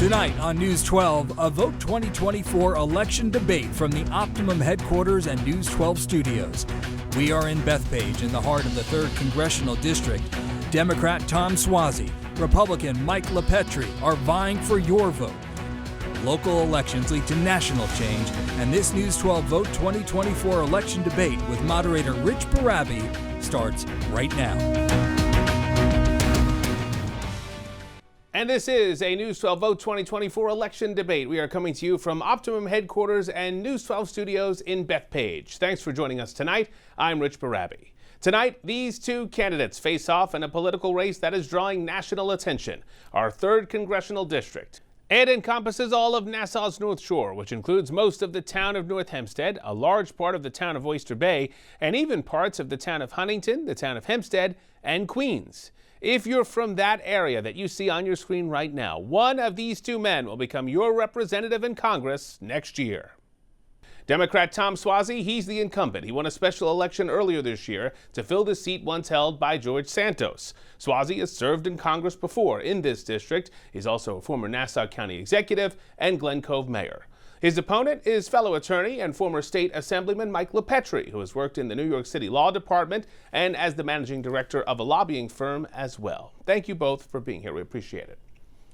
Tonight on News 12, a Vote 2024 election debate from the Optimum headquarters and News 12 studios. We are in Bethpage in the heart of the 3rd Congressional District. Democrat Tom Suozzi, Republican Mike LiPetri are vying for your vote. Local elections lead to national change, and this News 12 Vote 2024 election debate with moderator Rich Barabi starts right now. And this is a News 12 Vote 2024 election debate. We are coming to you from Optimum headquarters and News 12 studios in Bethpage. Thanks for joining us tonight. I'm Rich Barabi. Tonight, these two candidates face off in a political race that is drawing national attention, our 3rd Congressional District. It encompasses all of Nassau's North Shore, which includes most of the town of North Hempstead, a large part of the town of Oyster Bay, and even parts of the town of Huntington, the town of Hempstead, and Queens. If you're from that area that you see on your screen right now, one of these two men will become your representative in Congress next year. Democrat Tom Suozzi, he's the incumbent. He won a special election earlier this year to fill the seat once held by George Santos. Suozzi has served in Congress before in this district. He's also a former Nassau County executive and Glen Cove mayor. His opponent is fellow attorney and former state assemblyman Mike LiPetri, who has worked in the New York City Law Department and as the managing director of a lobbying firm as well. Thank you both for being here. We appreciate it.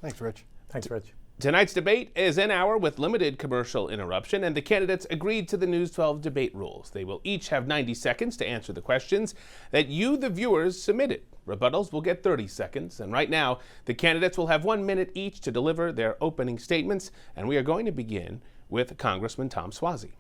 Thanks, Rich. Thanks, Rich. Tonight's debate is an hour with limited commercial interruption, and the candidates agreed to the News 12 debate rules. They will each have 90 seconds to answer the questions that you, the viewers, submitted. Rebuttals will get 30 seconds, and right now, the candidates will have 1 minute each to deliver their opening statements, and we are going to begin with Congressman Tom Suozzi.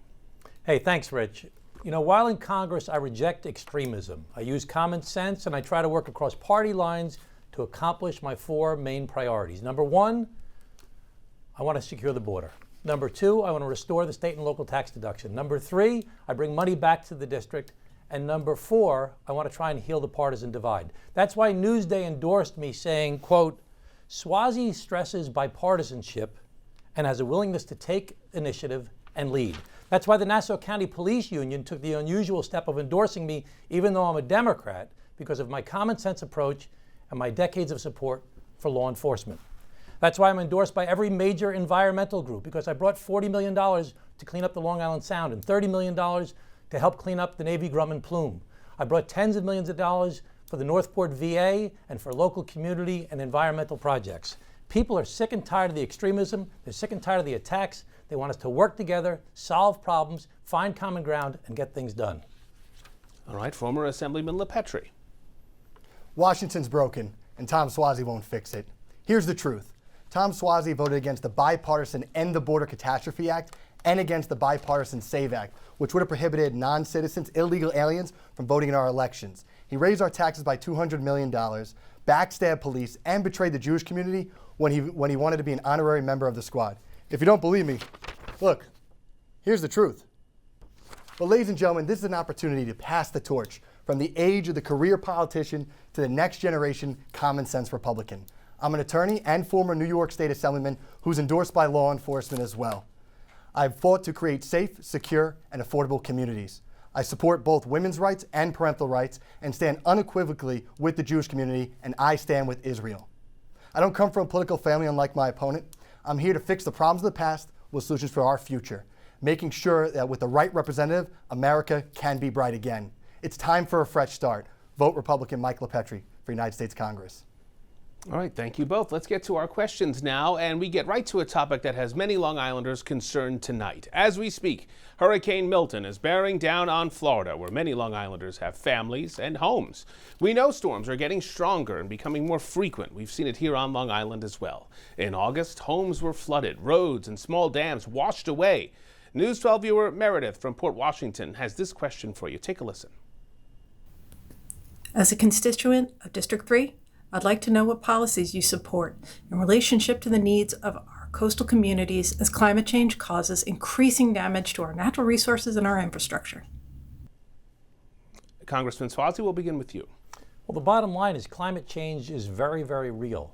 Hey, thanks, Rich. You know, while in Congress, I reject extremism. I use common sense, and I try to work across party lines to accomplish my 4 main priorities. Number 1, I want to secure the border. Number 2, I want to restore the state and local tax deduction. Number 3, I bring money back to the district. And number 4, I want to try and heal the partisan divide. That's why Newsday endorsed me saying, quote, Suozzi stresses bipartisanship and has a willingness to take initiative and lead. That's why the Nassau County Police Union took the unusual step of endorsing me, even though I'm a Democrat, because of my common sense approach and my decades of support for law enforcement. That's why I'm endorsed by every major environmental group, because I brought $40 million to clean up the Long Island Sound and $30 million to help clean up the Navy Grumman Plume. I brought tens of millions of dollars for the Northport VA and for local community and environmental projects. People are sick and tired of the extremism. They're sick and tired of the attacks. They want us to work together, solve problems, find common ground, and get things done. All right, former Assemblyman LiPetri. Washington's broken, and Tom Suozzi won't fix it. Here's the truth. Tom Suozzi voted against the bipartisan End the Border Catastrophe Act and against the bipartisan SAVE Act, which would have prohibited non-citizens, illegal aliens, from voting in our elections. He raised our taxes by $200 million, backstabbed police, and betrayed the Jewish community when he wanted to be an honorary member of the squad. If you don't believe me, look, here's the truth. Well, ladies and gentlemen, this is an opportunity to pass the torch from the age of the career politician to the next generation common sense Republican. I'm an attorney and former New York State Assemblyman who's endorsed by law enforcement as well. I've fought to create safe, secure, and affordable communities. I support both women's rights and parental rights and stand unequivocally with the Jewish community, and I stand with Israel. I don't come from a political family unlike my opponent. I'm here to fix the problems of the past with solutions for our future, making sure that with the right representative, America can be bright again. It's time for a fresh start. Vote Republican Mike LiPetri for United States Congress. All right, thank you both. Let's get to our questions now, and we get right to a topic that has many Long Islanders concerned tonight. As we speak, Hurricane Milton is bearing down on Florida, where many Long Islanders have families and homes. We know storms are getting stronger and becoming more frequent. We've seen it here on Long Island as well. In August, homes were flooded, roads and small dams washed away. News 12 viewer Meredith from Port Washington has this question for you. Take a listen. As a constituent of District 3, I'd like to know what policies you support in relationship to the needs of our coastal communities as climate change causes increasing damage to our natural resources and our infrastructure. Congressman Suozzi, we'll begin with you. Well, the bottom line is climate change is very, very real.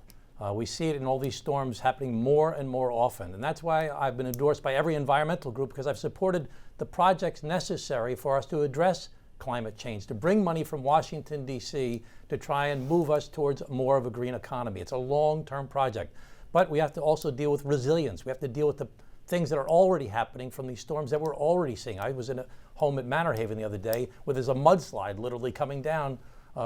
We see it in all these storms happening more and more often. And that's why I've been endorsed by every environmental group, because I've supported the projects necessary for us to address climate change, to bring money from Washington, D.C. to try and move us towards more of a green economy. It's a long-term project. But we have to also deal with resilience. We have to deal with the things that are already happening from these storms that we're already seeing. I was in a home at Manor Haven the other day where there's a mudslide literally coming down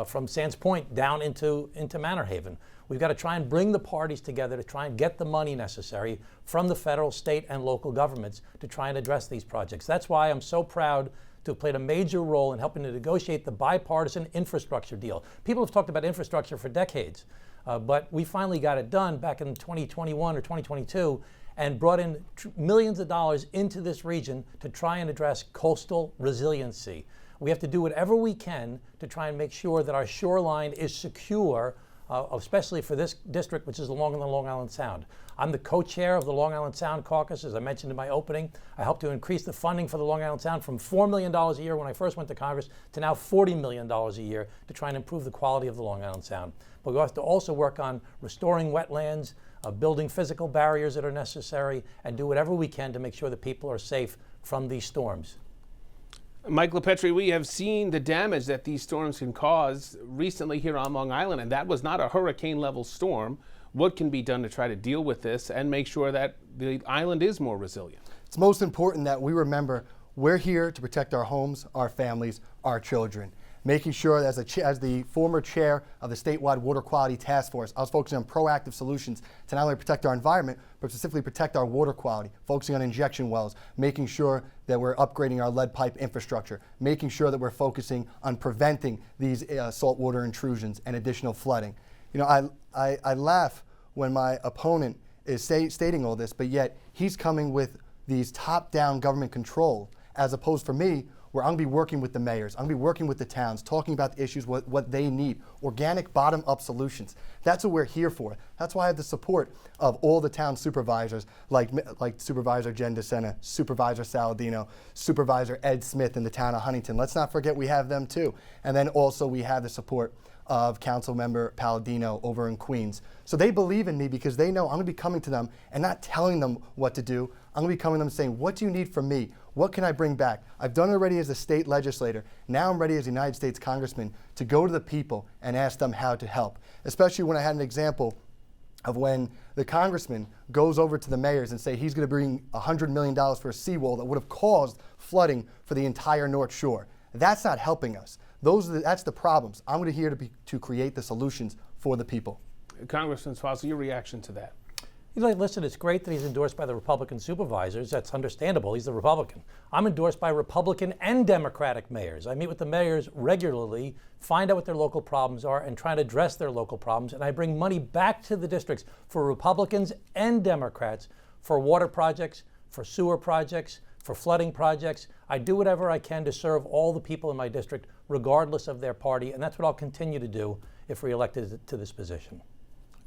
from Sands Point down into Manor Haven. We've got to try and bring the parties together to try and get the money necessary from the federal, state, and local governments to try and address these projects. That's why I'm so proud to have played a major role in helping to negotiate the bipartisan infrastructure deal. People have talked about infrastructure for decades, but we finally got it done back in 2021 or 2022 and brought in millions of dollars into this region to try and address coastal resiliency. We have to do whatever we can to try and make sure that our shoreline is secure, especially for this district, which is along the Long Island Sound. I'm the co-chair of the Long Island Sound Caucus, as I mentioned in my opening. I helped to increase the funding for the Long Island Sound from $4 million a year when I first went to Congress to now $40 million a year to try and improve the quality of the Long Island Sound. But we have to also work on restoring wetlands, building physical barriers that are necessary, and do whatever we can to make sure that people are safe from these storms. Mike LiPetri, we have seen the damage that these storms can cause recently here on Long Island, and that was not a hurricane-level storm. What can be done to try to deal with this and make sure that the island is more resilient? It's most important that we remember we're here to protect our homes, our families, our children. Making sure that as the former chair of the statewide water quality task force, I was focusing on proactive solutions to not only protect our environment, but specifically protect our water quality, focusing on injection wells, making sure that we're upgrading our lead pipe infrastructure, making sure that we're focusing on preventing these saltwater intrusions and additional flooding. You know, I laugh when my opponent is stating all this, but yet he's coming with these top-down government control, as opposed for me, where I'm going to be working with the mayors, I'm going to be working with the towns, talking about the issues, what they need, organic bottom-up solutions. That's what we're here for. That's why I have the support of all the town supervisors, like Supervisor Jen DeSena, Supervisor Saladino, Supervisor Ed Smith in the town of Huntington. Let's not forget we have them too. And then also we have the support of Councilmember Palladino over in Queens. So they believe in me because they know I'm going to be coming to them and not telling them what to do. I'm going to be coming to them saying, what do you need from me? What can I bring back? I've done it already as a state legislator. Now I'm ready as a United States Congressman to go to the people and ask them how to help. Especially when I had an example of when the congressman goes over to the mayors and say he's going to bring $100 million for a seawall that would have caused flooding for the entire North Shore. That's not helping us. That's the problems. I'm here to create the solutions for the people. Congressman Suozzi, your reaction to that? Listen, it's great that he's endorsed by the Republican supervisors. That's understandable. He's the Republican. I'm endorsed by Republican and Democratic mayors. I meet with the mayors regularly, find out what their local problems are, and try to address their local problems. And I bring money back to the districts for Republicans and Democrats for water projects, for sewer projects, for flooding projects. I do whatever I can to serve all the people in my district, regardless of their party, and that's what I'll continue to do if reelected to this position.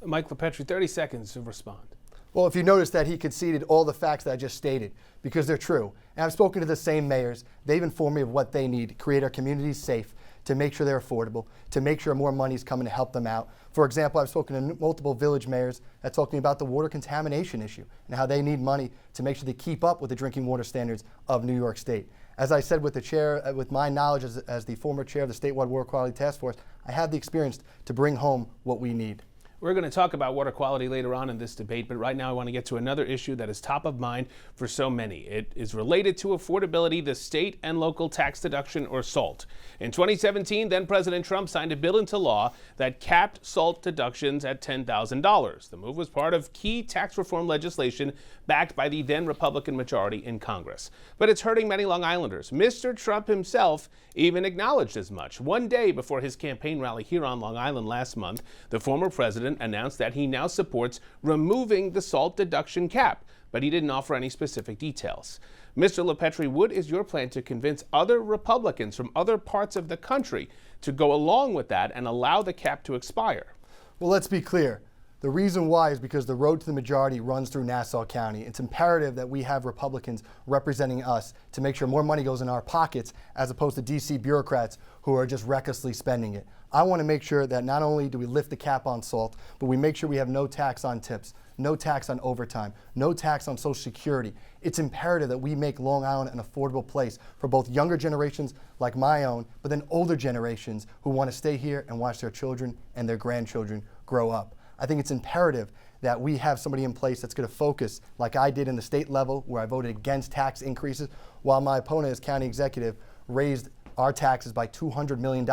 Mike LiPetri, 30 seconds to respond. Well, if you notice that he conceded all the facts that I just stated, because they're true. And I've spoken to the same mayors. They've informed me of what they need to create our communities safe, to make sure they're affordable, to make sure more money is coming to help them out. For example, I've spoken to multiple village mayors that talk to me about the water contamination issue and how they need money to make sure they keep up with the drinking water standards of New York State. As I said with the chair, with my knowledge as the former chair of the statewide water quality task force, I have the experience to bring home what we need. We're going to talk about water quality later on in this debate, but right now I want to get to another issue that is top of mind for so many. It is related to affordability, the state and local tax deduction, or SALT. In 2017, then President Trump signed a bill into law that capped SALT deductions at $10,000. The move was part of key tax reform legislation backed by the then Republican majority in Congress. But it's hurting many Long Islanders. Mr. Trump himself even acknowledged as much. One day before his campaign rally here on Long Island last month, the former president announced that he now supports removing the SALT deduction cap, but he didn't offer any specific details. Mr. LiPetri, what is your plan to convince other Republicans from other parts of the country to go along with that and allow the cap to expire? Well, let's be clear. The reason why is because the road to the majority runs through Nassau County. It's imperative that we have Republicans representing us to make sure more money goes in our pockets as opposed to DC bureaucrats who are just recklessly spending it. I want to make sure that not only do we lift the cap on SALT, but we make sure we have no tax on tips, no tax on overtime, no tax on Social Security. It's imperative that we make Long Island an affordable place for both younger generations like my own, but then older generations who want to stay here and watch their children and their grandchildren grow up. I think it's imperative that we have somebody in place that's going to focus, like I did in the state level, where I voted against tax increases, while my opponent as county executive raised our taxes by $200 million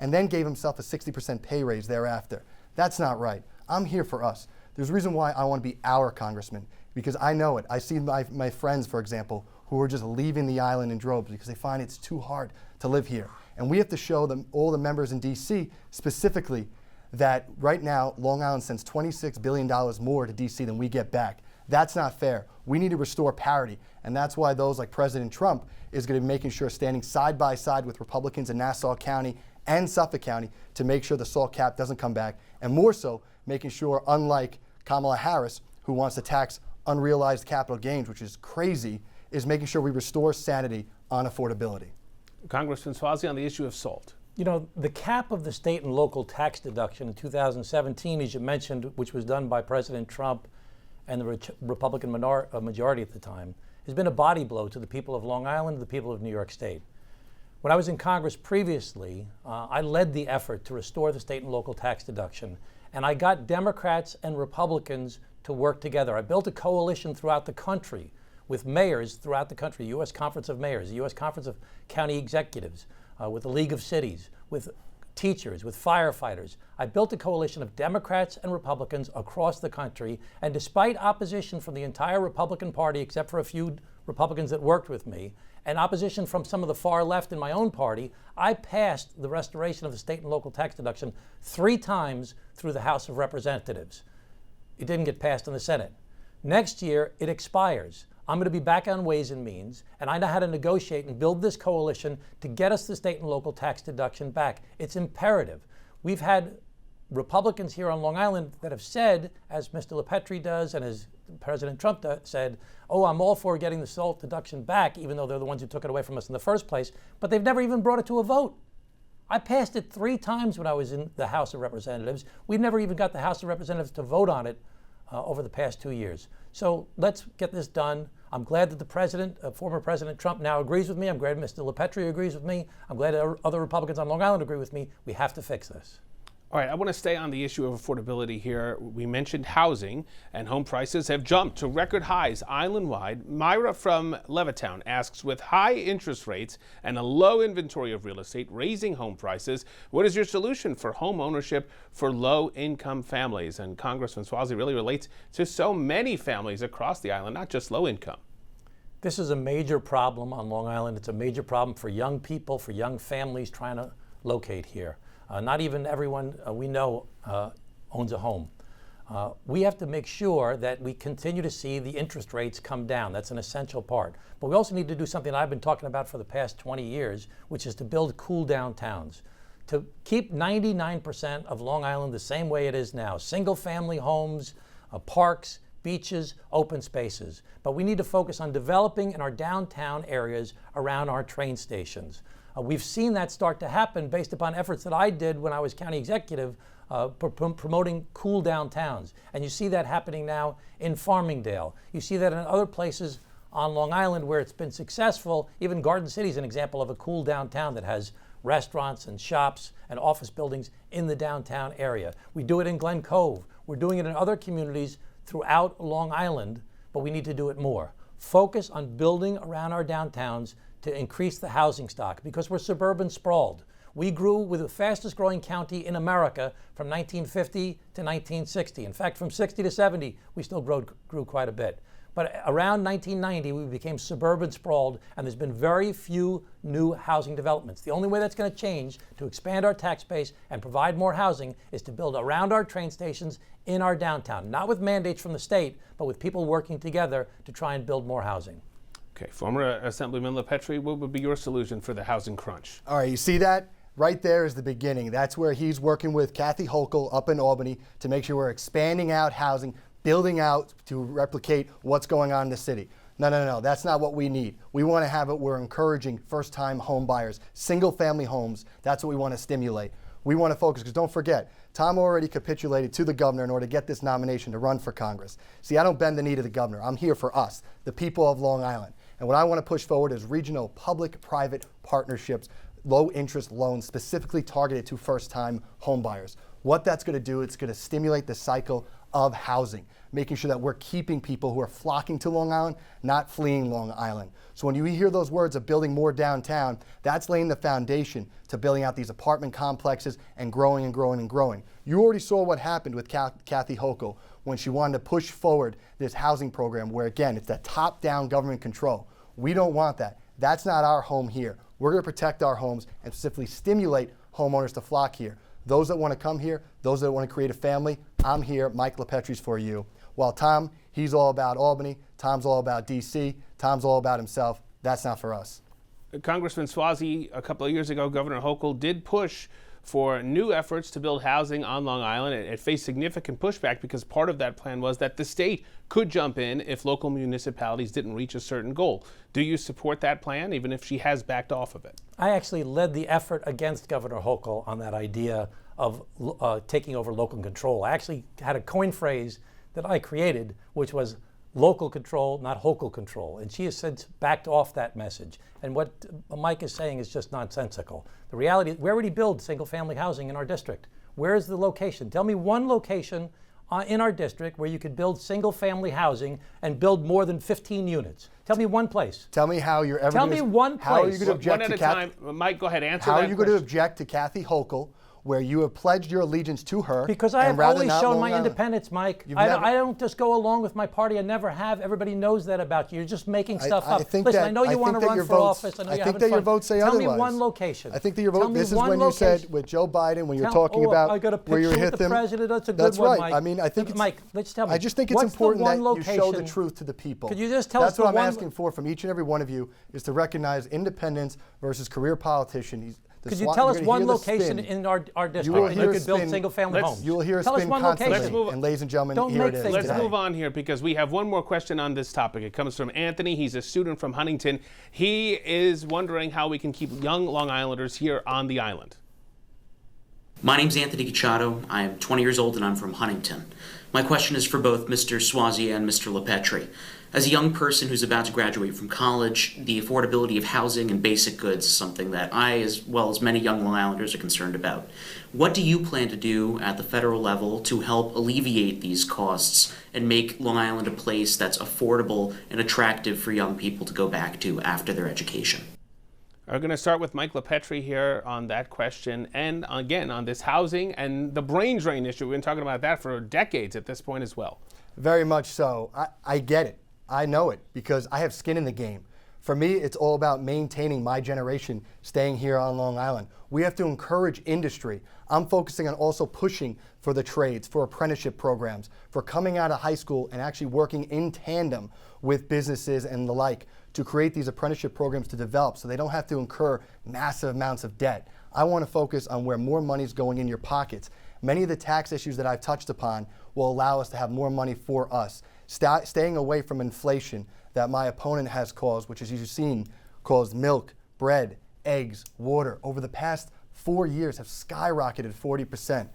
and then gave himself a 60% pay raise thereafter. That's not right. I'm here for us. There's a reason why I want to be our congressman, because I know it. I see my friends, for example, who are just leaving the island in droves because they find it's too hard to live here. And we have to show them, all the members in DC specifically, that right now Long Island sends $26 billion more to DC than we get back. That's not fair. We need to restore parity. And that's why those like President Trump is going to be making sure, standing side by side with Republicans in Nassau County and Suffolk County to make sure the SALT cap doesn't come back. And more so, making sure, unlike Kamala Harris, who wants to tax unrealized capital gains, which is crazy, is making sure we restore sanity on affordability. Congressman Suozzi, on the issue of SALT. You know, the cap of the state and local tax deduction in 2017, as you mentioned, which was done by President Trump and the Republican majority at the time, has been a body blow to the people of Long Island and the people of New York State. When I was in Congress previously, I led the effort to restore the state and local tax deduction, and I got Democrats and Republicans to work together. I built a coalition throughout the country with mayors throughout the country, the U.S. Conference of Mayors, the U.S. Conference of County Executives, with the League of Cities, with teachers, with firefighters. I built a coalition of Democrats and Republicans across the country, and despite opposition from the entire Republican Party, except for a few Republicans that worked with me, and opposition from some of the far left in my own party, I passed the restoration of the state and local tax deduction 3 times through the House of Representatives. It didn't get passed in the Senate. Next year, it expires. I'm going to be back on Ways and Means, and I know how to negotiate and build this coalition to get us the state and local tax deduction back. It's imperative. We've had Republicans here on Long Island that have said, as Mr. LiPetri does and as President Trump said, oh, I'm all for getting the SALT deduction back, even though they're the ones who took it away from us in the first place, but they've never even brought it to a vote. I passed it 3 times when I was in the House of Representatives. We've never even got the House of Representatives to vote on it over the past 2 years. So let's get this done. I'm glad that the president, former President Trump, now agrees with me. I'm glad Mr. LiPetri agrees with me. I'm glad that other Republicans on Long Island agree with me. We have to fix this. All right, I want to stay on the issue of affordability here. We mentioned housing, and home prices have jumped to record highs island-wide. Myra from Levittown asks, with high interest rates and a low inventory of real estate raising home prices, what is your solution for home ownership for low-income families? And Congressman Suozzi really relates to so many families across the island, not just low-income. This is a major problem on Long Island. It's a major problem for young people, for young families trying to locate here. Not even everyone we know owns a home. We have to make sure that we continue to see the interest rates come down. That's an essential part. But we also need to do something I've been talking about for the past 20 years, which is to build cool down towns. To keep 99% of Long Island the same way it is now. Single family homes, parks, beaches, open spaces. But we need to focus on developing in our downtown areas around our train stations. We've seen that start to happen based upon efforts that I did when I was county executive, promoting cool down towns. And you see that happening now in Farmingdale. You see that in other places on Long Island where it's been successful. Even Garden City is an example of a cool downtown that has restaurants and shops and office buildings in the downtown area. We do it in Glen Cove. We're doing it in other communities throughout Long Island, but we need to do it more. Focus on building around our downtowns to increase the housing stock, because we're suburban sprawled. We grew with the fastest growing county in America from 1950 to 1960. In fact, from 60 to 70, we still grew quite a bit. But around 1990, we became suburban sprawled, and there's been very few new housing developments. The only way that's going to change to expand our tax base and provide more housing is to build around our train stations in our downtown, not with mandates from the state, but with people working together to try and build more housing. Okay, former Assemblyman LiPetri, what would be your solution for the housing crunch? All right, you see that? Right there is the beginning. That's where he's working with Kathy Hochul up in Albany to make sure we're expanding out housing, building out to replicate what's going on in the city. No, that's not what we need. We want to have it, we're encouraging first-time home buyers, single-family homes. That's what we want to stimulate. We want to focus, because don't forget, Tom already capitulated to the governor in order to get this nomination to run for Congress. See, I don't bend the knee to the governor. I'm here for us, the people of Long Island. And what I want to push forward is regional public-private partnerships, low interest loans specifically targeted to first-time homebuyers. What that's going to do, it's going to stimulate the cycle of housing, making sure that we're keeping people who are flocking to Long Island, not fleeing Long Island. So when you hear those words of building more downtown, that's laying the foundation to building out these apartment complexes and growing and growing and growing. You already saw what happened with Kathy Hochul when she wanted to push forward this housing program where, again, it's that top-down government control. We don't want that. That's not our home here. We're going to protect our homes and specifically stimulate homeowners to flock here. Those that want to come here, those that want to create a family, I'm here. Mike LiPetri's for you. While Tom, he's all about Albany. Tom's all about D.C. Tom's all about himself. That's not for us. Congressman Suozzi, a couple of years ago, Governor Hochul did push for new efforts to build housing on Long Island. It faced significant pushback because part of that plan was that the state could jump in if local municipalities didn't reach a certain goal. Do you support that plan, even if she has backed off of it? I actually led the effort against Governor Hochul on that idea of taking over local control. I actually had a coin phrase that I created, which was local control, not Hochul control. And she has since backed off that message. And what Mike is saying is just nonsensical. The reality is, where would he build single-family housing in our district? Where is the location? Tell me one location in our district where you could build single-family housing and build more than 15 units. Tell me one place. Tell me how you're ever Tell me one place. How are you going to object one at to a time. Mike, go ahead, answer that How are you going to question. object to Kathy Hochul, where you have pledged your allegiance to her? Because I have always shown my independence, Mike. I don't just go along with my party. I never have. Everybody knows that about you. You're just making stuff up. Listen, I know you want to run for office. I know you're having fun. I think that your votes say otherwise. Tell me one location. I think that your vote. This is when you said with Joe Biden, when you're talking about I got a where you picture hit with the them. president. That's a good That's one, right. Mike. I mean, I think it's, Mike, let's tell me. I just think it's important that you show the truth to the people. Could you just tell us That's what I'm asking for from each and every one of you, is to recognize independence versus career politician. Could you tell us one location in our district that you could build single-family homes? You will hear a Tell us spin one constantly. location. And ladies and gentlemen, Don't here make it is. things Let's today. move on here because we have one more question on this topic. It comes from Anthony. He's a student from Huntington. He is wondering how we can keep young Long Islanders here on the island. My name's Anthony Cacciato. I'm 20 years old and I'm from Huntington. My question is for both Mr. Suozzi and Mr. LiPetri. As a young person who's about to graduate from college, the affordability of housing and basic goods is something that I, as well as many young Long Islanders, are concerned about. What do you plan to do at the federal level to help alleviate these costs and make Long Island a place that's affordable and attractive for young people to go back to after their education? We're going to start with Mike LiPetri here on that question, and again on this housing and the brain drain issue. We've been talking about that for decades at this point as well. Very much so. I get it. I know it because I have skin in the game. For me, it's all about maintaining my generation staying here on Long Island. We have to encourage industry. I'm focusing on also pushing for the trades, for apprenticeship programs, for coming out of high school and actually working in tandem with businesses and the like to create these apprenticeship programs to develop so they don't have to incur massive amounts of debt. I want to focus on where more money is going in your pockets. Many of the tax issues that I've touched upon will allow us to have more money for us. Staying away from inflation that my opponent has caused, which as you've seen, caused milk, bread, eggs, water, over the past 4 years have skyrocketed 40%.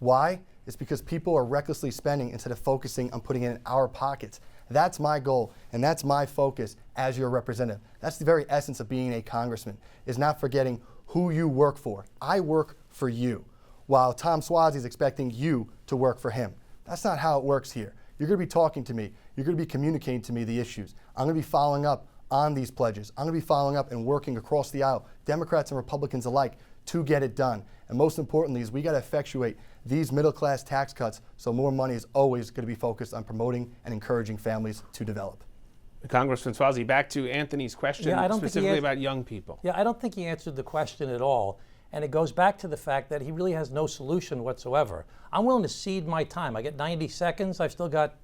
Why? It's because people are recklessly spending instead of focusing on putting it in our pockets. That's my goal, and that's my focus as your representative. That's the very essence of being a congressman, is not forgetting who you work for. I work for you, while Tom Suozzi is expecting you to work for him. That's not how it works here. You're going to be talking to me. You're going to be communicating to me the issues. I'm going to be following up on these pledges. I'm going to be following up and working across the aisle, Democrats and Republicans alike, to get it done. And most importantly is we got to effectuate these middle-class tax cuts so more money is always going to be focused on promoting and encouraging families to develop. Congressman Suozzi, back to Anthony's question specifically about young people. Yeah, I don't think he answered the question at all. And it goes back to the fact that he really has no solution whatsoever. I'm willing to cede my time. I get 90 seconds. I've still got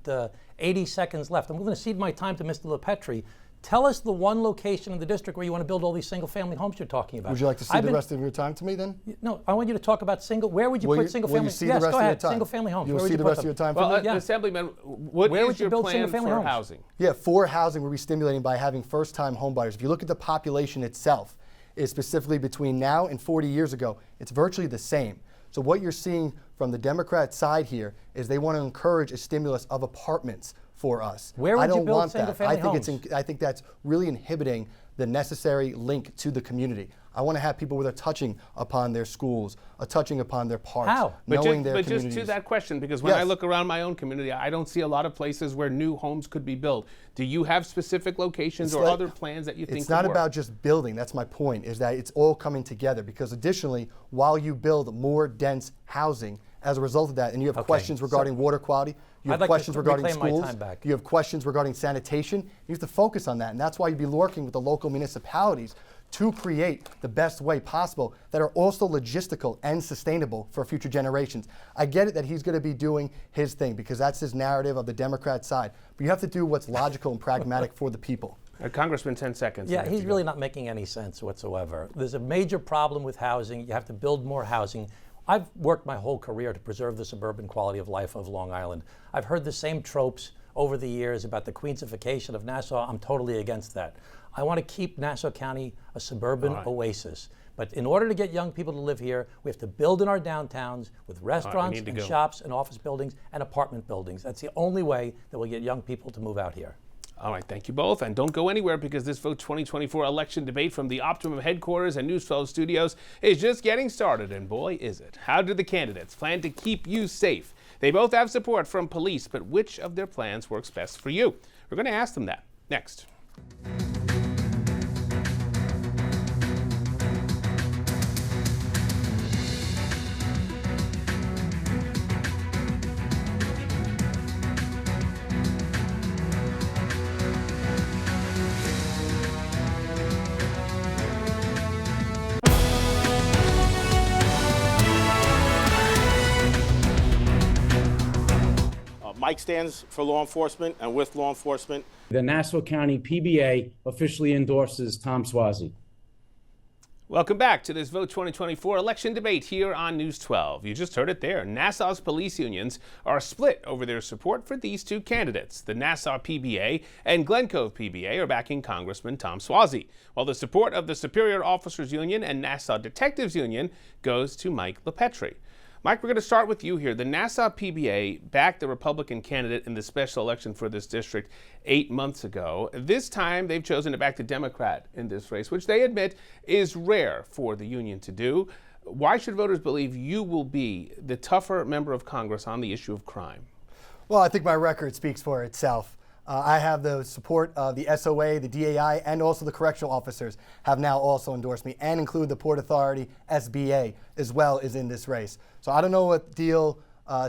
80 seconds left. I'm willing to cede my time to Mr. LiPetri. Tell us the one location in the district where you want to build all these single-family homes you're talking about. Would you like to cede the rest of your time to me then? No, I want you to talk about where would you put single-family? Yes, go ahead. Single-family homes. You'll where would cede the rest of your time for me? Well, Assemblyman, what is your plan for housing? Yeah, for housing, we'll be stimulating by having first-time home buyers. If you look at the population itself, is specifically between now and 40 years ago, it's virtually the same. So what you're seeing from the Democrat side here is they want to encourage a stimulus of apartments for us. Where would I you don't build want that. single-family I think that's really inhibiting the necessary link to the community. I want to have people where they're touching upon their schools, touching upon their parks, How? knowing their But communities. just to that question, because when I Yes. look around my own community, I don't see a lot of places where new homes could be built. Do you have specific locations or other plans that you think It's would not work? about just building. That's my point, is that it's all coming together. Because additionally, while you build more dense housing, as a result of that, and you have questions regarding water quality, you I'd have like to questions regarding reclaim my schools, time back. you have questions regarding sanitation, you have to focus on that. And that's why you'd be working with the local municipalities to create the best way possible that are also logistical and sustainable for future generations. I get it that he's going to be doing his thing because that's his narrative of the Democrat side. But you have to do what's logical and pragmatic for the people. Congressman, 10 seconds. Yeah, he's really not making any sense whatsoever. There's a major problem with housing. You have to build more housing. I've worked my whole career to preserve the suburban quality of life of Long Island. I've heard the same tropes over the years about the Queensification of Nassau. I'm totally against that. I want to keep Nassau County a suburban oasis. But in order to get young people to live here, we have to build in our downtowns with restaurants and shops and office buildings and apartment buildings. That's the only way that we'll get young people to move out here. All right, thank you both. And don't go anywhere because this Vote 2024 election debate from the Optimum headquarters and News 12 studios is just getting started. And boy, is it. How do the candidates plan to keep you safe? They both have support from police, but which of their plans works best for you? We're going to ask them that next. Mike stands for law enforcement and with law enforcement. The Nassau County PBA officially endorses Tom Suozzi. Welcome back to this Vote 2024 election debate here on News 12. You just heard it there. Nassau's police unions are split over their support for these two candidates. The Nassau PBA and Glen Cove PBA are backing Congressman Tom Suozzi, while the support of the Superior Officers Union and Nassau Detectives Union goes to Mike LiPetri. Mike, we're going to start with you here. The Nassau PBA backed the Republican candidate in the special election for this district 8 months ago. This time, they've chosen to back the Democrat in this race, which they admit is rare for the union to do. Why should voters believe you will be the tougher member of Congress on the issue of crime? Well, I think my record speaks for itself. I have the support of the SOA, the DAI, and also the correctional officers have now also endorsed me, and include the Port Authority, SBA, as well as in this race. So I don't know what deal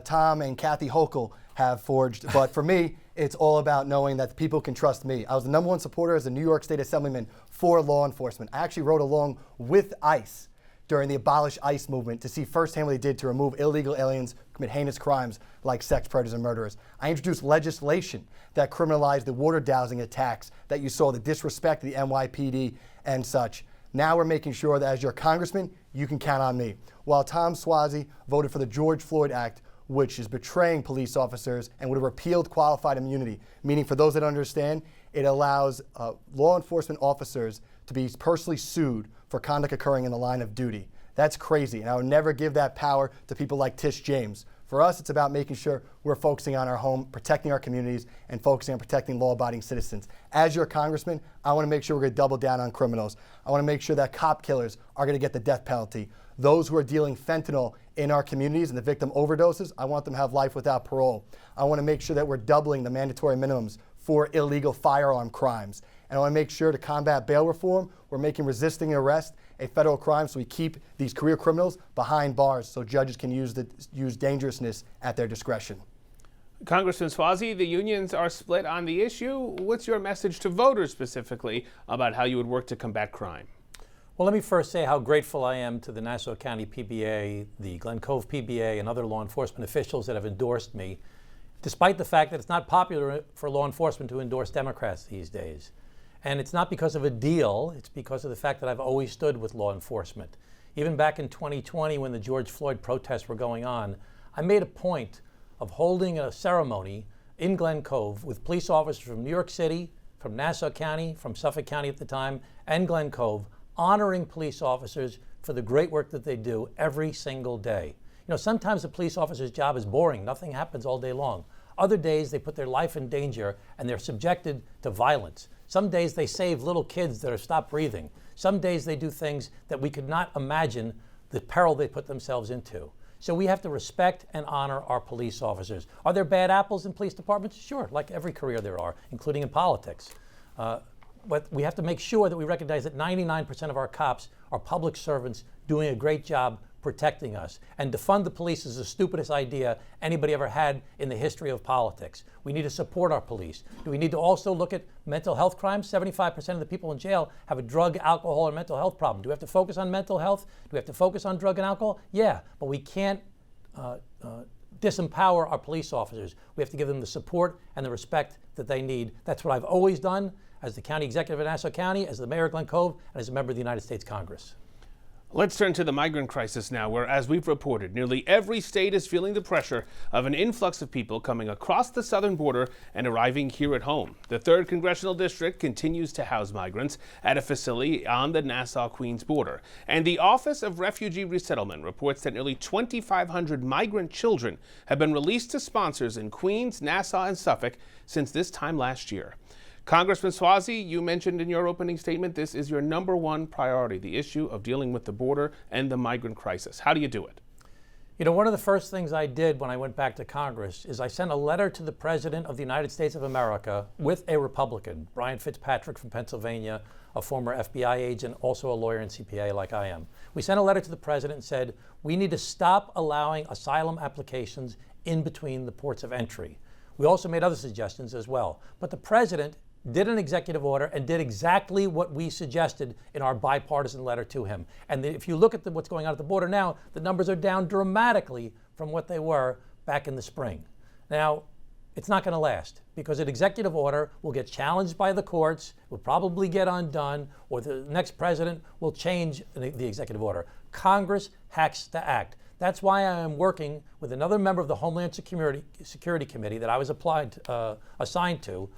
Tom and Kathy Hochul have forged, but for me, it's all about knowing that people can trust me. I was the #1 supporter as a New York State Assemblyman for law enforcement. I actually rode along with ICE during the Abolish ICE movement to see firsthand what they did to remove illegal aliens who commit heinous crimes like sex predators and murderers. I introduced legislation that criminalized the water dowsing attacks that you saw, the disrespect of the NYPD and such. Now we're making sure that as your congressman, you can count on me. While Tom Suozzi voted for the George Floyd Act, which is betraying police officers and would have repealed qualified immunity, meaning for those that understand, it allows law enforcement officers to be personally sued for conduct occurring in the line of duty. That's crazy, and I would never give that power to people like Tish James. For us, it's about making sure we're focusing on our home, protecting our communities, and focusing on protecting law-abiding citizens. As your congressman, I want to make sure we're going to double down on criminals. I want to make sure that cop killers are going to get the death penalty. Those who are dealing fentanyl in our communities and the victim overdoses, I want them to have life without parole. I want to make sure that we're doubling the mandatory minimums for illegal firearm crimes. And I want to make sure to combat bail reform, we're making resisting arrest a federal crime so we keep these career criminals behind bars so judges can use dangerousness at their discretion. Congressman Suozzi, the unions are split on the issue. What's your message to voters specifically about how you would work to combat crime? Well, let me first say how grateful I am to the Nassau County PBA, the Glen Cove PBA, and other law enforcement officials that have endorsed me, despite the fact that it's not popular for law enforcement to endorse Democrats these days. And it's not because of a deal, it's because of the fact that I've always stood with law enforcement. Even back in 2020 when the George Floyd protests were going on, I made a point of holding a ceremony in Glen Cove with police officers from New York City, from Nassau County, from Suffolk County at the time, and Glen Cove, honoring police officers for the great work that they do every single day. You know, sometimes a police officer's job is boring. Nothing happens all day long. Other days they put their life in danger and they're subjected to violence. Some days they save little kids that are stopped breathing. Some days they do things that we could not imagine the peril they put themselves into. So we have to respect and honor our police officers. Are there bad apples in police departments? Sure, like every career there are, including in politics. But we have to make sure that we recognize that 99% of our cops are public servants doing a great job protecting us. And defund the police is the stupidest idea anybody ever had in the history of politics. We need to support our police. Do we need to also look at mental health crimes? 75% of the people in jail have a drug, alcohol, or mental health problem. Do we have to focus on mental health? Do we have to focus on drug and alcohol? Yeah, but we can't disempower our police officers. We have to give them the support and the respect that they need. That's what I've always done as the county executive of Nassau County, as the mayor of Glen Cove, and as a member of the United States Congress. Let's turn to the migrant crisis now, where, as we've reported, nearly every state is feeling the pressure of an influx of people coming across the southern border and arriving here at home. The 3rd Congressional District continues to house migrants at a facility on the Nassau-Queens border. And the Office of Refugee Resettlement reports that nearly 2,500 migrant children have been released to sponsors in Queens, Nassau, and Suffolk since this time last year. Congressman Suozzi, you mentioned in your opening statement this is your #1 priority, the issue of dealing with the border and the migrant crisis. How do you do it? You know, one of the first things I did when I went back to Congress is I sent a letter to the President of the United States of America with a Republican, Brian Fitzpatrick from Pennsylvania, a former FBI agent, also a lawyer and CPA like I am. We sent a letter to the President and said, we need to stop allowing asylum applications in between the ports of entry. We also made other suggestions as well. But the President did an executive order and did exactly what we suggested in our bipartisan letter to him. And if you look at what's going on at the border now, the numbers are down dramatically from what they were back in the spring. Now, it's not going to last because an executive order will get challenged by the courts, will probably get undone, or the next president will change the executive order. Congress has to act. That's why I am working with another member of the Homeland Security Committee that I was assigned to,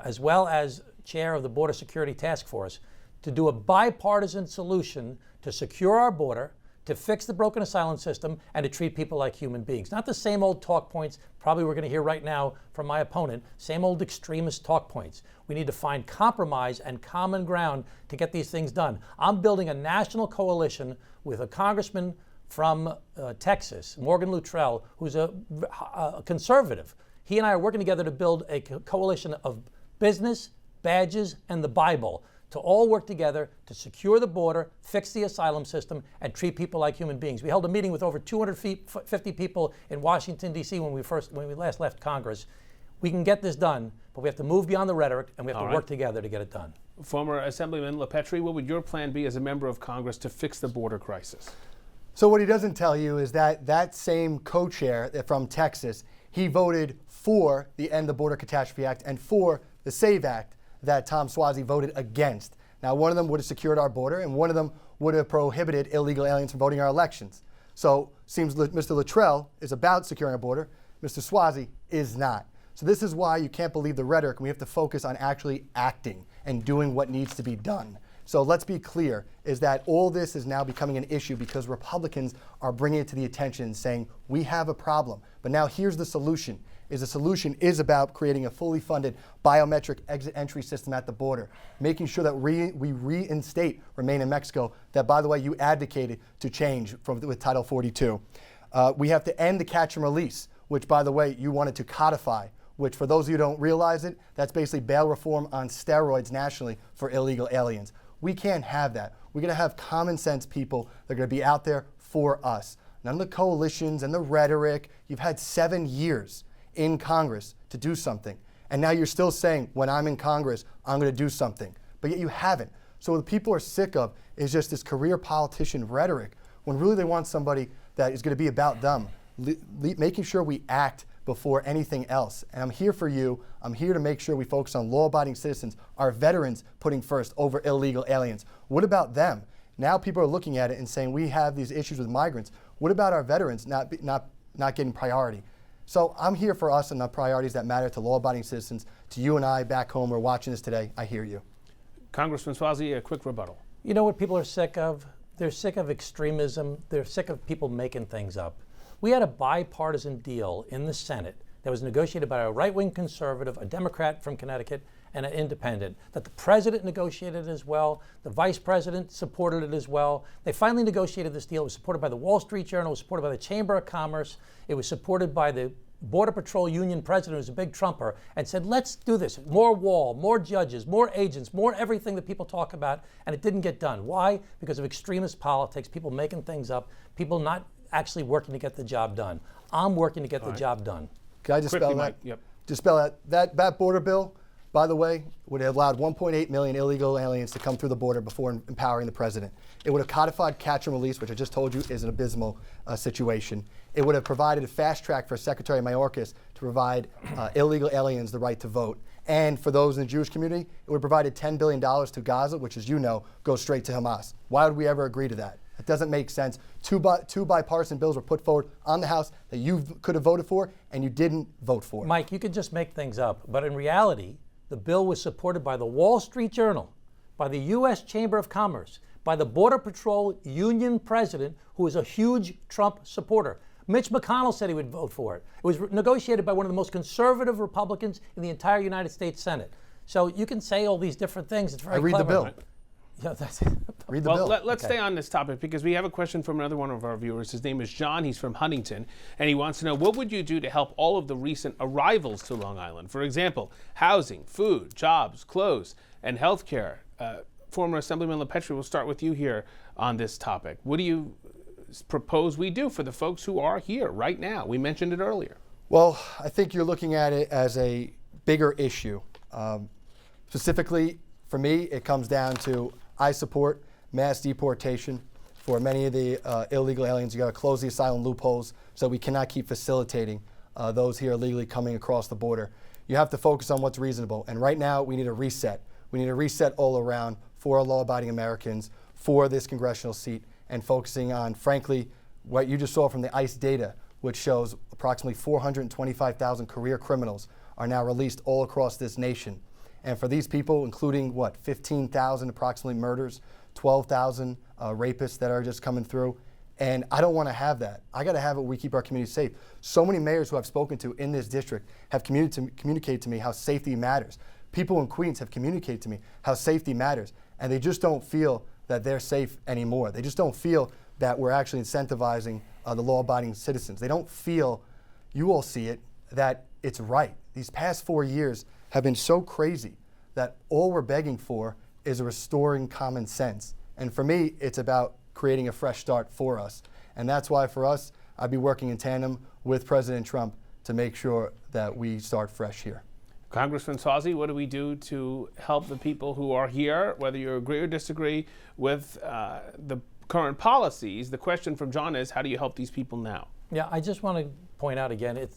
as well as chair of the Border Security Task Force, to do a bipartisan solution to secure our border, to fix the broken asylum system, and to treat people like human beings. Not the same old talk points probably we're going to hear right now from my opponent, same old extremist talk points. We need to find compromise and common ground to get these things done. I'm building a national coalition with a congressman from Texas, Morgan Luttrell, who's a conservative. He and I are working together to build a coalition of business, badges, and the Bible to all work together to secure the border, fix the asylum system, and treat people like human beings. We held a meeting with over 250 people in Washington, D.C. when we last left Congress. We can get this done, but we have to move beyond the rhetoric, and we have to work together to get it done. Former Assemblyman LiPetri, what would your plan be as a member of Congress to fix the border crisis? So what he doesn't tell you is that that same co-chair from Texas, he voted for the End the Border Catastrophe Act and for the SAVE Act that Tom Suozzi voted against. Now, one of them would have secured our border, and one of them would have prohibited illegal aliens from voting in our elections. So seems Mr. Luttrell is about securing our border. Mr. Suozzi is not. So this is why you can't believe the rhetoric, and we have to focus on actually acting and doing what needs to be done. So let's be clear, is that all this is now becoming an issue because Republicans are bringing it to the attention and saying, we have a problem. But now here's the solution. The solution is about creating a fully funded biometric exit entry system at the border, making sure that we reinstate Remain in Mexico, that, by the way, you advocated to change with Title 42. We have to end the catch and release, which, by the way, you wanted to codify, which, for those of you who don't realize it, that's basically bail reform on steroids nationally for illegal aliens. We can't have that. We're going to have common sense people that are going to be out there for us. None of the coalitions and the rhetoric. You've had 7 years in Congress to do something. And now you're still saying, when I'm in Congress, I'm going to do something. But yet you haven't. So what people are sick of is just this career politician rhetoric, when really they want somebody that is going to be about them, making sure we act before anything else. And I'm here for you. I'm here to make sure we focus on law-abiding citizens, our veterans putting first over illegal aliens. What about them? Now people are looking at it and saying we have these issues with migrants. What about our veterans not getting priority? So I'm here for us and the priorities that matter to law-abiding citizens, to you and I back home who are watching this today. I hear you. Congressman Suozzi, a quick rebuttal. You know what people are sick of? They're sick of extremism. They're sick of people making things up. We had a bipartisan deal in the Senate that was negotiated by a right-wing conservative, a Democrat from Connecticut, and an independent, that the president negotiated as well, the vice president supported it as well. They finally negotiated this deal. It was supported by the Wall Street Journal, it was supported by the Chamber of Commerce, it was supported by the Border Patrol Union president, who's a big Trumper, and said, let's do this. More wall, more judges, more agents, more everything that people talk about, and it didn't get done. Why? Because of extremist politics, people making things up, people not actually working to get the job done. I'm working to get the job done. Can I just Quickly, spell that? Mike. Yep. Just spell that border bill, by the way, would have allowed 1.8 million illegal aliens to come through the border before empowering the president. It would have codified catch and release, which I just told you is an abysmal situation. It would have provided a fast track for Secretary Mayorkas to provide illegal aliens the right to vote. And for those in the Jewish community, it would have provided $10 billion to Gaza, which, as you know, goes straight to Hamas. Why would we ever agree to that? It doesn't make sense. Two bipartisan bills were put forward on the House that you could have voted for, and you didn't vote for. Mike, you could just make things up, but in reality, the bill was supported by the Wall Street Journal, by the U.S. Chamber of Commerce, by the Border Patrol Union president, who is a huge Trump supporter. Mitch McConnell said he would vote for it. It was negotiated by one of the most conservative Republicans in the entire United States Senate. So you can say all these different things. It's very I read clever. the bill. Yeah, that's it. Read the Well, bill. let's stay on this topic because we have a question from another one of our viewers. His name is John. He's from Huntington, and he wants to know, what would you do to help all of the recent arrivals to Long Island? For example, housing, food, jobs, clothes, and health care. Former Assemblyman LiPetri, we'll start with you here on this topic. What do you propose we do for the folks who are here right now? We mentioned it earlier. Well, I think you're looking at it as a bigger issue. Specifically, for me, it comes down to I support mass deportation for many of the illegal aliens. You got to close the asylum loopholes so we cannot keep facilitating those here illegally coming across the border. You have to focus on what's reasonable. And right now, we need a reset. We need a reset all around for law-abiding Americans, for this congressional seat, and focusing on, frankly, what you just saw from the ICE data, which shows approximately 425,000 career criminals are now released all across this nation. And for these people, including 15,000 approximately murders, 12,000 rapists that are just coming through. And I don't want to have that. I got to have it where we keep our community safe. So many mayors who I've spoken to in this district have communicated to me how safety matters. People in Queens have communicated to me how safety matters. And they just don't feel that they're safe anymore. They just don't feel that we're actually incentivizing the law-abiding citizens. They don't feel, you all see it, that it's right. These past 4 years have been so crazy that all we're begging for is restoring common sense. And for me, it's about creating a fresh start for us. And that's why for us, I'd be working in tandem with President Trump to make sure that we start fresh here. Congressman Suozzi, what do we do to help the people who are here, whether you agree or disagree with the current policies? The question from John is, how do you help these people now? Yeah, I just want to point out again,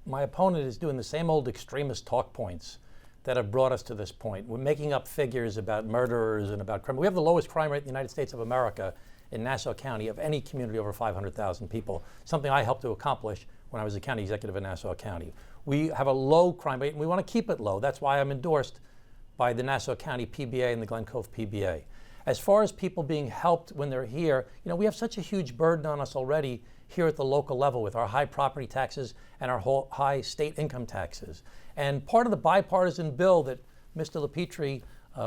my opponent is doing the same old extremist talk points that have brought us to this point. We're making up figures about murderers and about crime. We have the lowest crime rate in the United States of America in Nassau County of any community over 500,000 people, something I helped to accomplish when I was the county executive in Nassau County. We have a low crime rate, and we want to keep it low. That's why I'm endorsed by the Nassau County PBA and the Glen Cove PBA. As far as people being helped when they're here, we have such a huge burden on us already here at the local level with our high property taxes and our high state income taxes. And part of the bipartisan bill that Mr. LiPetri